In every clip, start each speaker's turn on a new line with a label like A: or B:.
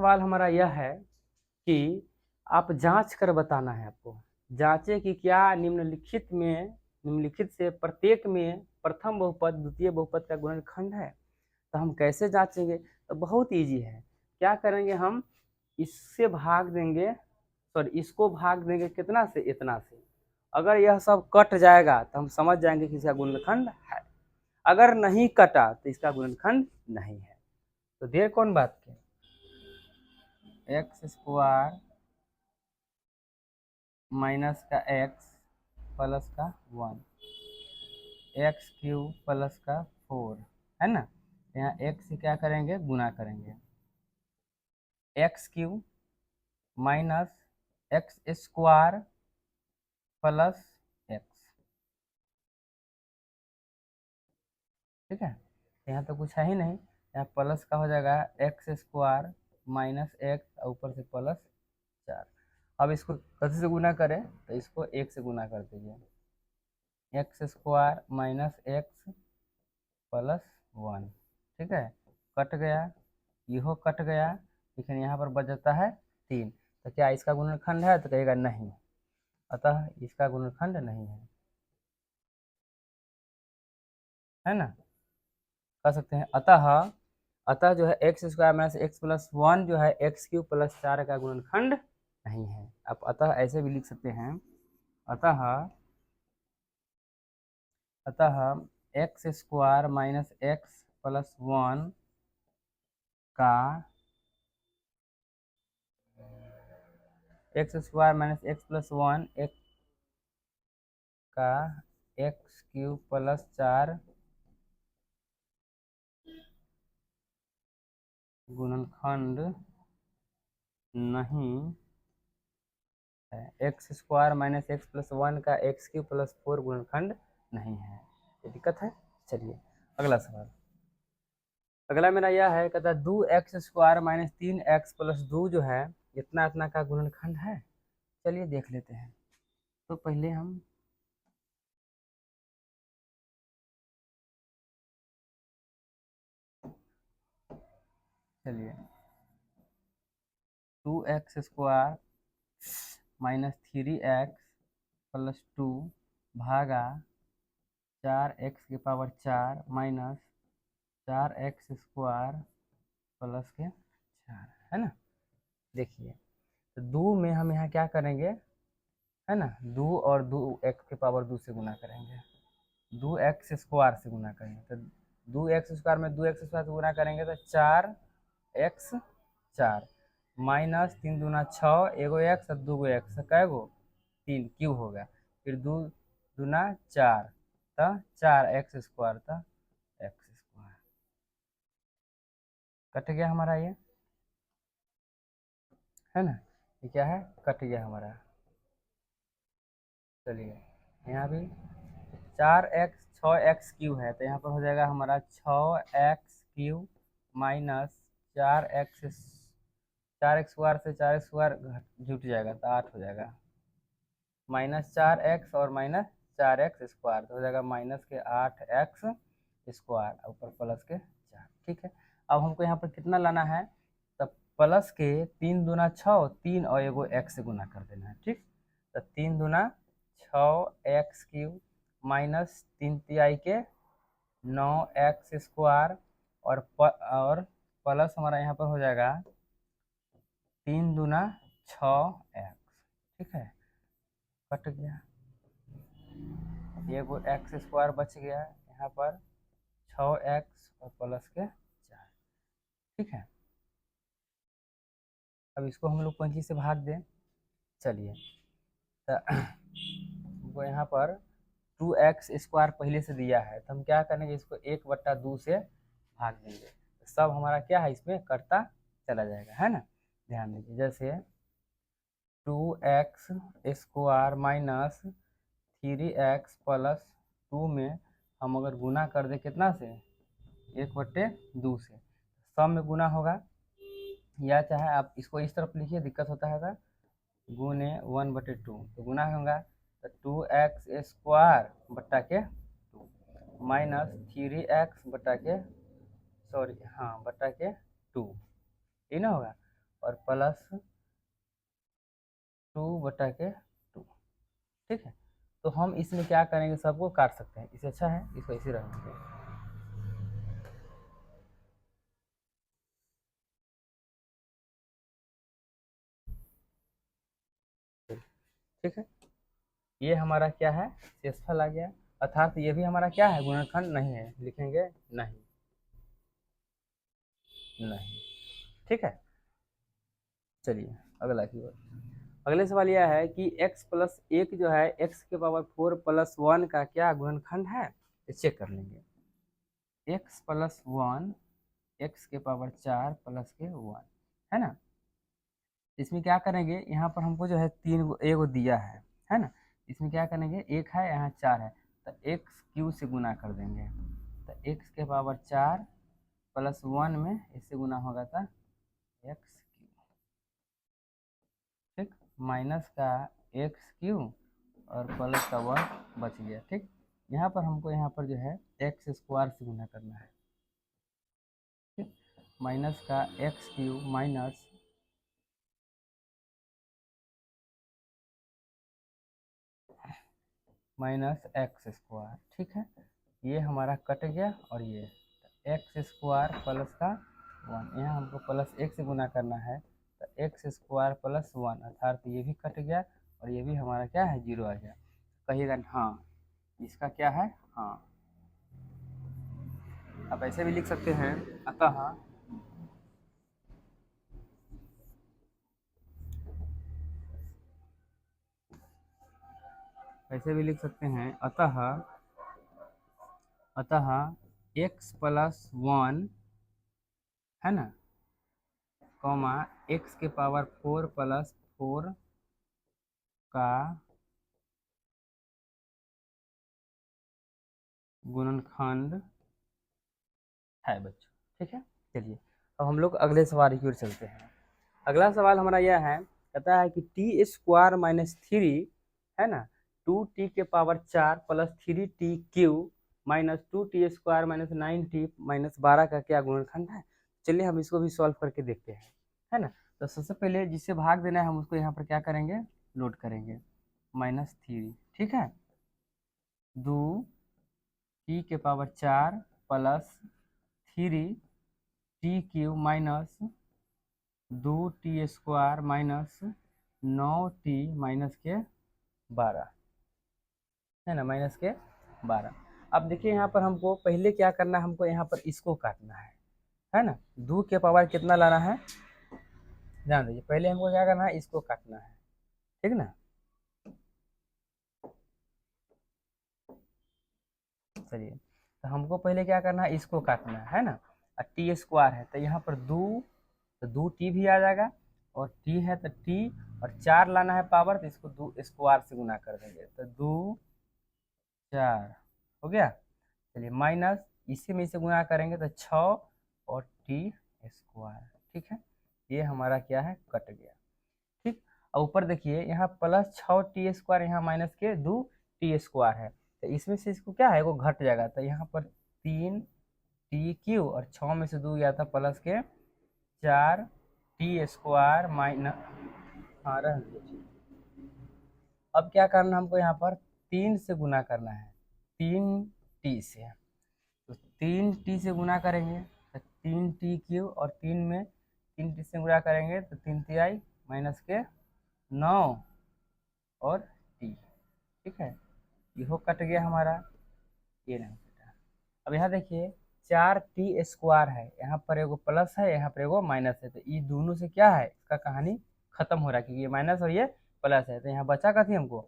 A: सवाल हमारा यह है कि आप जांच कर बताना है आपको। जांचे कि क्या निम्नलिखित से प्रत्येक में प्रथम बहुपद द्वितीय बहुपद का गुणनखंड है। तो हम कैसे जांचेंगे? तो बहुत इजी है। क्या करेंगे, हम इससे भाग देंगे, सॉरी इसको भाग देंगे कितना से, इतना से। अगर यह सब कट जाएगा तो हम समझ जाएंगे कि इसका गुणनखंड है। अगर नहीं कटा तो इसका गुणनखंड नहीं है। तो देर कौन बात की, एक्स स्क्वायर माइनस का एक्स प्लस का 1, एक्स क्यूब प्लस का 4 है ना। यहाँ एक्स से क्या करेंगे, गुना करेंगे, x cube minus x square plus x. ठीक है, यहाँ तो कुछ है ही नहीं, यहाँ प्लस का हो जाएगा एक्स स्क्वायर माइनस एक्स और ऊपर से प्लस 4। अब इसको कैसे से गुना करें, तो इसको एक से गुना कर दीजिए, x square minus x plus 1। ठीक है, कट गया, यहो कट गया, लेकिन यहाँ पर बचता है 3। तो क्या इसका गुणनखंड है? तो कहेगा नहीं, अतः इसका गुणनखंड नहीं है ना। कह सकते हैं अतः अतः जो है x square minus x plus 1 जो है एक्स क्यूब प्लस 4 का गुणनखंड नहीं है। आप अतः ऐसे भी लिख सकते हैं, अतः अतः x square minus x plus 1 का x square minus x plus 1 एक का एक्स क्यूब प्लस 4 गुणनखंड नहीं है। X square minus x plus 1 का एक्स क्यूब प्लस 4 गुणनखंड नहीं है। ये दिक्कत है। चलिए अगला सवाल। अगला मेरा यह है, कहता है 2x square minus 3x plus 2 जो है इतना इतना का गुणनखंड है। चलिए देख लेते हैं। तो पहले हम चलिए 2x square minus 3x plus 2 भागा 4x की power 4 minus 4x square plus के 4 है ना। देखिए तो 2 में हम यहाँ क्या करेंगे, है ना, 2 और 2 x की पावर 2 से गुना करेंगे, 2x स्क्वायर से गुना करेंगे। तो 2x स्क्वायर में 2x स्क्वायर से गुना करेंगे तो 4x 4 माइनस 3 दूना 6, एगो एक्स और 2 एक्स, कै गो 3 क्यों होगा, फिर 2 दूना 4 तो 4x स्क्वायर तो एक्स स्क्वायर। कट गया हमारा ये, है ना, ये क्या है, कट गया हमारा। चलिए यहाँ भी 4x 6x क्यू है, तो यहाँ पर हो जाएगा हमारा 6x Q minus 4x square से 4x स्क्वायर जुट जाएगा तो 8 हो जाएगा, माइनस 4x और माइनस 4x स्क्वायर तो हो जाएगा माइनस के 8x स्क्वायर ऊपर प्लस के 4। ठीक है, अब हमको यहाँ पर कितना लाना है, तब प्लस के 3 दूना 6, 3 और एगो x से गुना कर देना है। ठीक, तो 3 दूना 6x क्यूब माइनस 3 तिहाई के 9x स्क्वायर और प्लस हमारा यहाँ पर हो जाएगा 3 दूना 6x। ठीक है, कट गया, ये वो एक्स स्क्वायर बच गया यहाँ पर 6x और प्लस के 4। ठीक है, अब इसको हम लोग कौन चीज से भाग दें, चलिए तो वो यहाँ पर 2x स्क्वायर पहले से दिया है, तो हम क्या करेंगे, इसको 1/2 से भाग देंगे, तो सब हमारा क्या है इसमें कटता चला जाएगा, है ना। ध्यान दीजिए, जैसे 2x square minus 3x plus 2 में हम अगर गुना कर दें कितना से, 1/2 से, सब में गुना होगा, या चाहे आप इसको इस तरफ लिखिए, दिक्कत होता है था, गुने 1/2 तो गुना होगा, तो 2x स्क्वायर बट्टा के 2 माइनस 3x बट्टा के, सॉरी हाँ बट्टा के 2, ये ना होगा, और प्लस 2/2। ठीक है, तो हम इसमें क्या करेंगे, सबको काट सकते हैं, इससे अच्छा है इसको ऐसे रख देंगे। ठीक है, ये हमारा क्या है, शेषफल आ गया, अर्थात ये भी हमारा क्या है, गुणनखंड नहीं है, लिखेंगे नहीं, नहीं। ठीक है, चलिए अगला की ओर। अगले सवाल यह है कि x+1 जो है x⁴ + 1 का क्या गुणनखंड है, तो चेक कर लेंगे। x+1 x⁴ प्लस के 1 है ना। इसमें क्या करेंगे, यहाँ पर हमको जो है तीन गो एगो दिया है ना। इसमें क्या करेंगे, एक है यहाँ 4 है, तो x³ से गुना कर देंगे, तो x⁴ प्लस 1 में इससे गुना होगा था x³। ठीक, माइनस का x³ और प्लस का 1 बच गया। ठीक, यहाँ पर हमको यहाँ पर जो है x² से गुना करना है। ठीक, माइनस का x³ माइनस x²। ठीक है, ये हमारा कट गया, और ये x² प्लस का 1, यहाँ हमको प्लस 1 से गुना करना है, तो x² प्लस 1 अर्थात ये भी कट गया, और ये भी हमारा क्या है, 0 आ गया। कहिएगा हाँ इसका क्या है, हाँ आप ऐसे भी लिख सकते हैं, अतः ऐसे भी लिख सकते हैं, अतः अतः x+1 है ना, कॉमा x⁴ प्लस 4 का गुणनखंड है बच्चों। ठीक है, चलिए अब हम लोग अगले सवाल की ओर चलते हैं। अगला सवाल हमारा यह है, कहता है कि t² - 3 है ना, 2t⁴ plus 3t³ minus 2t² - 9t - 12 का क्या गुणनखंड है। चलिए हम इसको भी सॉल्व करके देखते हैं, है ना। तो सबसे पहले जिससे भाग देना है हम उसको यहाँ पर क्या करेंगे, लोड करेंगे, -3। ठीक है, 2t⁴ plus 3t³ minus 2t² minus 9t minus के 12 है ना, -12। अब देखिए यहाँ पर हमको पहले क्या करना है, हमको यहाँ पर इसको काटना है ना। 2 के पावर कितना लाना है, ध्यान दीजिए, पहले हमको क्या करना है, इसको काटना है। ठीक ना, चलिए तो हमको पहले क्या करना है, इसको काटना है ना। और t² है तो यहाँ पर 2, तो 2t भी आ जाएगा, और t है तो t, और 4 लाना है पावर, तो इसको 2² से गुना कर देंगे, तो 2 4 हो गया। चलिए माइनस इसी में इसे गुना करेंगे तो 6 और t²। ठीक है, ये हमारा क्या है, कट गया। ठीक, और ऊपर देखिए यहाँ प्लस 6t², यहाँ माइनस के 2t² है, तो इसमें से इसको क्या है, वो घट जाएगा, तो यहाँ पर 3t³ और 6 में से 2 गया था, प्लस के 4t² माइनस, हाँ रह दीजिए। अब क्या करना हमको, यहाँ पर 3 से गुना करना है, 3t से, तो 3t से गुना करेंगे तो 3t³ और 3 में 3t से गुना करेंगे तो 3 माइनस के 9 और t। ठीक है, ये कट गया हमारा, ये नहीं कटा। अब यहाँ देखिए 4t² है, यहाँ पर एगो प्लस है, यहाँ पर एगो माइनस है, तो ये दोनों से क्या है, इसका कहानी खत्म हो रहा है, क्योंकि ये माइनस और ये प्लस है, तो यहाँ बचा का थी हमको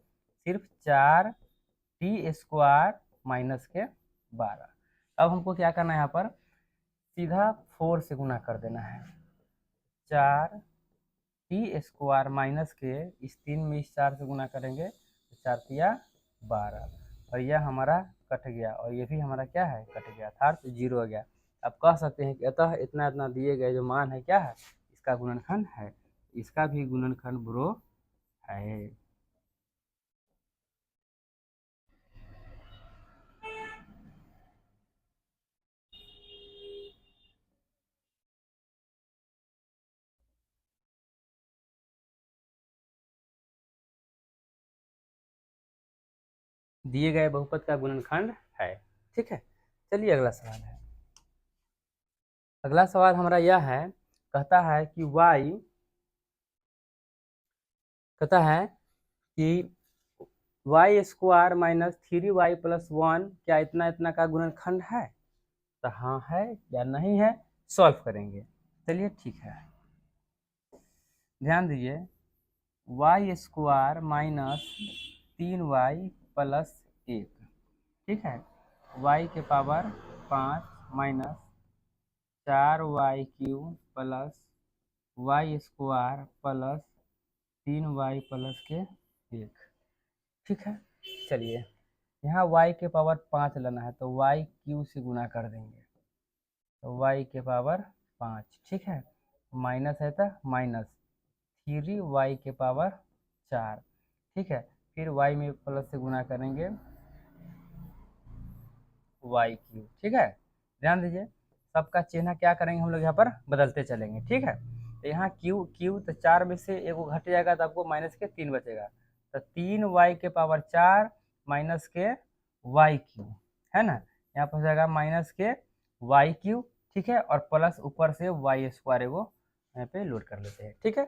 A: सिर्फ 4t² माइनस के 12। अब हमको क्या करना है, यहाँ पर सीधा 4 से गुना कर देना है, 4t² माइनस के इस 3 में इस 4 से गुना करेंगे तो 4×3 = 12, और यह हमारा कट गया, और ये भी हमारा क्या है, कट गया, अर्थात 0 हो गया। अब कह सकते हैं कि अतः इतना इतना दिए गए जो मान है क्या है, इसका गुणनखंड है, इसका भी गुणनखंड ब्रो है। दिए गए बहुपद का गुणनखंड है। ठीक है, चलिए अगला सवाल है। अगला सवाल हमारा यह है, कहता है कि Y square minus 3y plus 1 क्या इतना इतना का गुणनखंड है? तो हाँ है या नहीं है, सॉल्व करेंगे। चलिए ठीक है, ध्यान दीजिए, Y square minus 3y plus 1, ठीक है, y के power 5 minus 4y³ plus y square plus 3y plus के 1। ठीक है, चलिए यहाँ y के पावर 5 लेना है तो y³ से गुना कर देंगे, तो y के पावर 5, ठीक है, माइनस है तो माइनस 3y के पावर 4, ठीक है, फिर y में प्लस से गुना करेंगे y³, ठीक है। ध्यान दीजिए, सबका चिन्ह क्या करेंगे हम लोग यहाँ पर बदलते चलेंगे, ठीक है। तो यहाँ क्यू तो 4 में से एगो घट जाएगा तो आपको माइनस के 3 बचेगा, तो 3y के पावर 4 माइनस के y³, है ना, यहाँ पर हो जाएगा माइनस के y³, ठीक है, और प्लस ऊपर से वाई स्क्वायर एगो यहाँ पे लोड कर लेते हैं, ठीक है।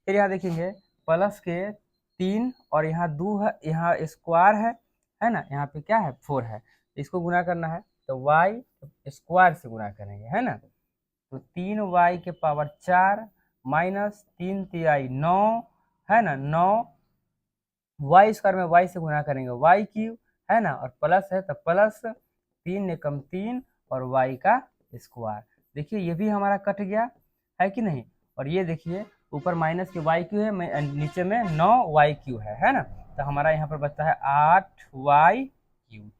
A: फिर यहाँ देखेंगे प्लस के 3 और यहाँ 2 है, यहाँ स्क्वायर है ना, यहाँ पे क्या है 4 है, इसको गुना करना है तो वाई स्क्वायर से गुना करेंगे, है ना, तो 3y के पावर 4 माइनस 3 9, है ना, 9 वाई स्क्वायर में y से गुना करेंगे y³, है ना, और प्लस है तो प्लस 3 एकम 3 और y का स्क्वायर। देखिए ये भी हमारा कट गया है कि नहीं, और ये देखिए ऊपर माइनस के y³ है, नीचे में 9y³ है ना, तो हमारा यहाँ पर बचता है 8y³,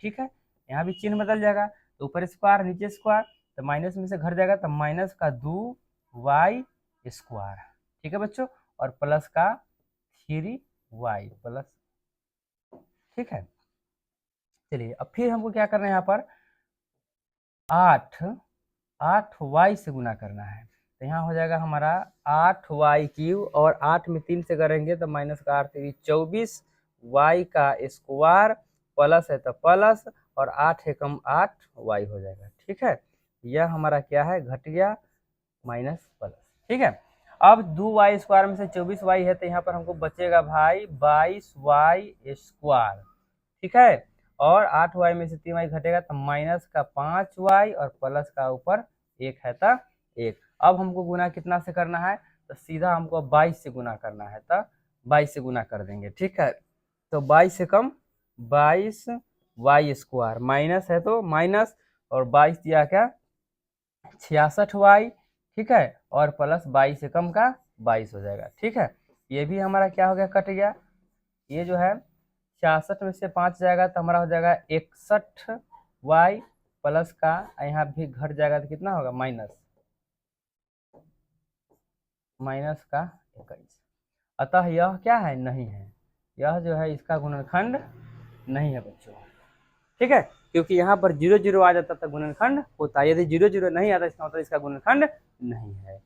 A: ठीक है। यहाँ भी चिन्ह बदल जाएगा, तो ऊपर स्क्वायर नीचे स्क्वायर, तो माइनस में से घट जाएगा तो माइनस का 2y स्क्वायर, ठीक है बच्चों, और प्लस का 3y प्लस, ठीक है। चलिए अब फिर हमको क्या करना है, यहाँ पर 8y से गुना करना है, तो यहाँ हो जाएगा हमारा 8y³ और 8 में 3 से करेंगे तो माइनस का 8 3 24 y का स्क्वायर प्लस है तो प्लस और 8 एकम 8 y हो जाएगा, ठीक है। यह हमारा क्या है, घट गया माइनस प्लस, ठीक है। अब 2y स्क्वायर में से 24y है तो यहाँ पर हमको बचेगा भाई 22y स्क्वायर, ठीक है, और 8y में से 3y घटेगा तो माइनस का 5y और प्लस का ऊपर 1 है तो 1। अब हमको गुना कितना से करना है, तो सीधा हमको 22 से गुना करना है, तो 22 से गुना कर देंगे, ठीक है। तो 22 से कम 22y स्क्वायर, माइनस है तो माइनस, और 22 दिया क्या 66y, ठीक है, और प्लस 22 से कम का 22 हो जाएगा, ठीक है। ये भी हमारा क्या हो गया, कट गया, ये जो है 66 में से 5 जाएगा तो हमारा हो जाएगा 61y प्लस का, यहाँ भी घट जाएगा तो कितना होगा माइनस का 21। अतः यह क्या है, नहीं है, यह जो है इसका गुणनखंड नहीं है बच्चों, ठीक है, क्योंकि यहाँ पर 0 0 आ जाता था गुणनखंड होता, यदि 0 0 नहीं आता इसका मतलब इसका गुणनखंड नहीं है।